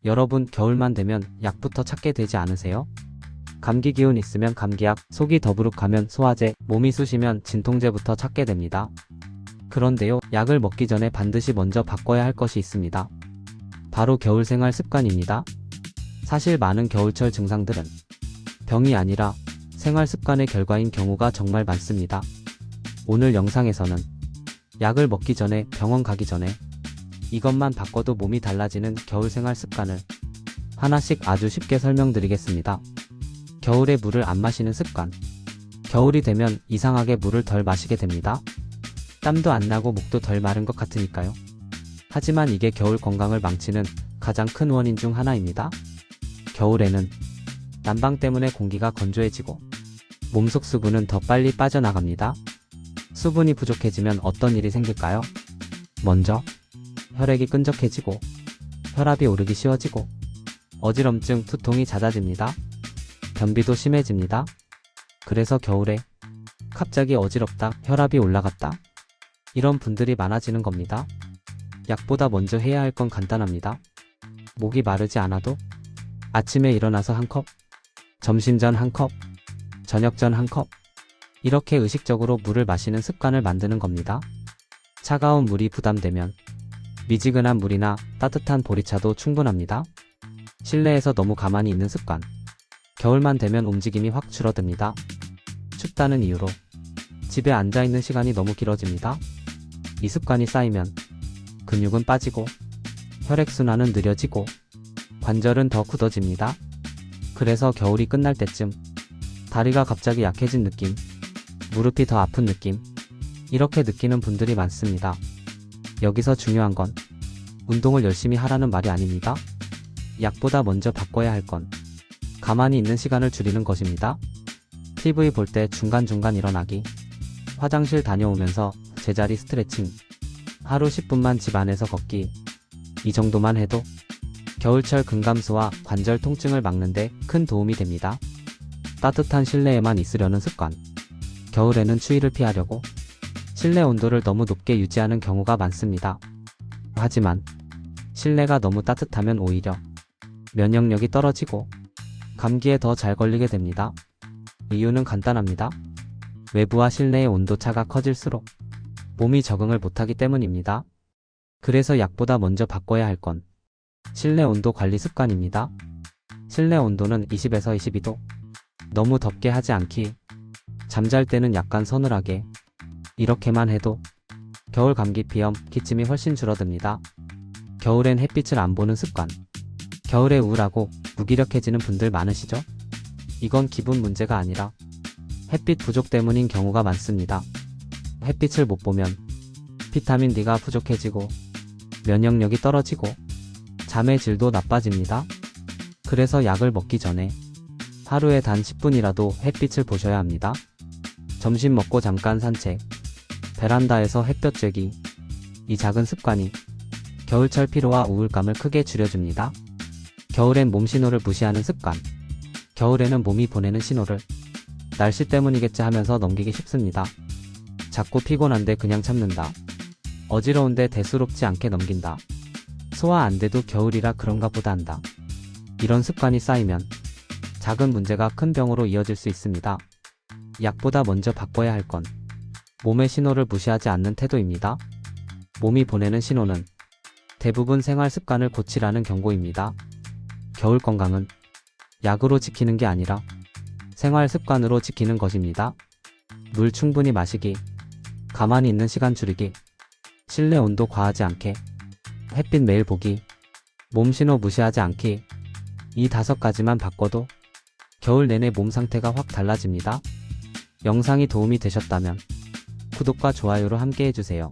여러분, 겨울만 되면 약부터 찾게 되지 않으세요? 감기 기운 있으면 감기약, 속이 더부룩하면 소화제, 몸이 쑤시면 진통제부터 찾게 됩니다. 그런데요, 약을 먹기 전에 반드시 먼저 바꿔야 할 것이 있습니다. 바로 겨울 생활 습관입니다. 사실 많은 겨울철 증상들은 병이 아니라 생활 습관의 결과인 경우가 정말 많습니다. 오늘 영상에서는 약을 먹기 전에, 병원 가기 전에 이것만 바꿔도 몸이 달라지는 겨울 생활 습관을 하나씩 아주 쉽게 설명드리겠습니다. 겨울에 물을 안 마시는 습관. 겨울이 되면 이상하게 물을 덜 마시게 됩니다. 땀도 안 나고 목도 덜 마른 것 같으니까요. 하지만 이게 겨울 건강을 망치는 가장 큰 원인 중 하나입니다. 겨울에는 난방 때문에 공기가 건조해지고 몸속 수분은 더 빨리 빠져나갑니다. 수분이 부족해지면 어떤 일이 생길까요? 먼저 혈액이 끈적해지고 혈압이 오르기 쉬워지고 어지럼증, 두통이 잦아집니다. 변비도 심해집니다. 그래서 겨울에 갑자기 어지럽다, 혈압이 올라갔다, 이런 분들이 많아지는 겁니다. 약보다 먼저 해야 할 건 간단합니다. 목이 마르지 않아도 아침에 일어나서 한 컵, 점심 전 한 컵, 저녁 전 한 컵, 이렇게 의식적으로 물을 마시는 습관을 만드는 겁니다. 차가운 물이 부담되면 미지근한 물이나 따뜻한 보리차도 충분합니다. 실내에서 너무 가만히 있는 습관. 겨울만 되면 움직임이 확 줄어듭니다. 춥다는 이유로 집에 앉아있는 시간이 너무 길어집니다. 이 습관이 쌓이면 근육은 빠지고 혈액순환은 느려지고 관절은 더 굳어집니다. 그래서 겨울이 끝날 때쯤 다리가 갑자기 약해진 느낌, 무릎이 더 아픈 느낌, 이렇게 느끼는 분들이 많습니다. 여기서 중요한 건 운동을 열심히 하라는 말이 아닙니다. 약보다 먼저 바꿔야 할 건 가만히 있는 시간을 줄이는 것입니다. TV 볼 때 중간중간 일어나기, 화장실 다녀오면서 제자리 스트레칭, 하루 10분만 집 안에서 걷기, 이 정도만 해도 겨울철 근감소와 관절 통증을 막는 데 큰 도움이 됩니다. 따뜻한 실내에만 있으려는 습관. 겨울에는 추위를 피하려고 실내 온도를 너무 높게 유지하는 경우가 많습니다. 하지만 실내가 너무 따뜻하면 오히려 면역력이 떨어지고 감기에 더 잘 걸리게 됩니다. 이유는 간단합니다. 외부와 실내의 온도차가 커질수록 몸이 적응을 못하기 때문입니다. 그래서 약보다 먼저 바꿔야 할 건 실내 온도 관리 습관입니다. 실내 온도는 20에서 22도. 너무 덥게 하지 않기. 잠잘 때는 약간 서늘하게. 이렇게만 해도 겨울 감기, 비염, 기침이 훨씬 줄어듭니다. 겨울엔 햇빛을 안 보는 습관. 겨울에 우울하고 무기력해지는 분들 많으시죠? 이건 기분 문제가 아니라 햇빛 부족 때문인 경우가 많습니다. 햇빛을 못 보면 비타민 D가 부족해지고 면역력이 떨어지고 잠의 질도 나빠집니다. 그래서 약을 먹기 전에 하루에 단 10분이라도 햇빛을 보셔야 합니다. 점심 먹고 잠깐 산책, 베란다에서 햇볕 쬐기, 이 작은 습관이 겨울철 피로와 우울감을 크게 줄여줍니다. 겨울엔 몸 신호를 무시하는 습관. 겨울에는 몸이 보내는 신호를 날씨 때문이겠지 하면서 넘기기 쉽습니다. 자꾸 피곤한데 그냥 참는다. 어지러운데 대수롭지 않게 넘긴다. 소화 안 돼도 겨울이라 그런가 보다 한다. 이런 습관이 쌓이면 작은 문제가 큰 병으로 이어질 수 있습니다. 약보다 먼저 바꿔야 할 건 몸의 신호를 무시하지 않는 태도입니다. 몸이 보내는 신호는 대부분 생활 습관을 고치라는 경고입니다. 겨울 건강은 약으로 지키는 게 아니라 생활 습관으로 지키는 것입니다. 물 충분히 마시기, 가만히 있는 시간 줄이기, 실내 온도 과하지 않게, 햇빛 매일 보기, 몸 신호 무시하지 않기, 이 5가지만 바꿔도 겨울 내내 몸 상태가 확 달라집니다. 영상이 도움이 되셨다면 구독과 좋아요로 함께 해주세요.